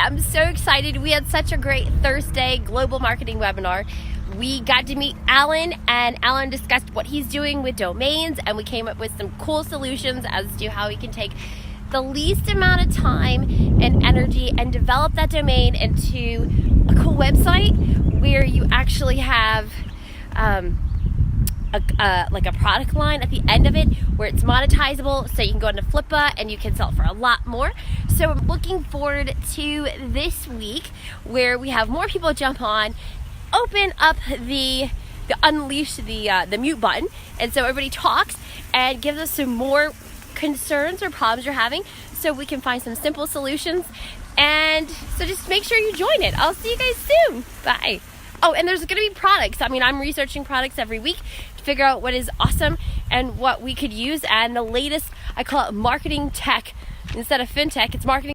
I'm so excited. We had such a great Thursday global marketing webinar. We got to meet Allan, and Allan discussed what he's doing with domains, and we came up with some cool solutions as to how he can take the least amount of time and energy and develop that domain into a cool website where you actually have like a product line at the end of it where it's monetizable, so you can go into Flippa and you can sell for a lot more. So I'm looking forward to this week where we have more people jump on, open up the unleash the mute button, and so everybody talks and gives us some more concerns or problems you're having, so we can find some simple solutions. And so just make sure you join it. I'll see you guys soon. Bye. Oh, and there's going to be products. I mean, I'm researching products every week to figure out what is awesome and what we could use. And the latest, I call it marketing tech. Instead of fintech, it's marketing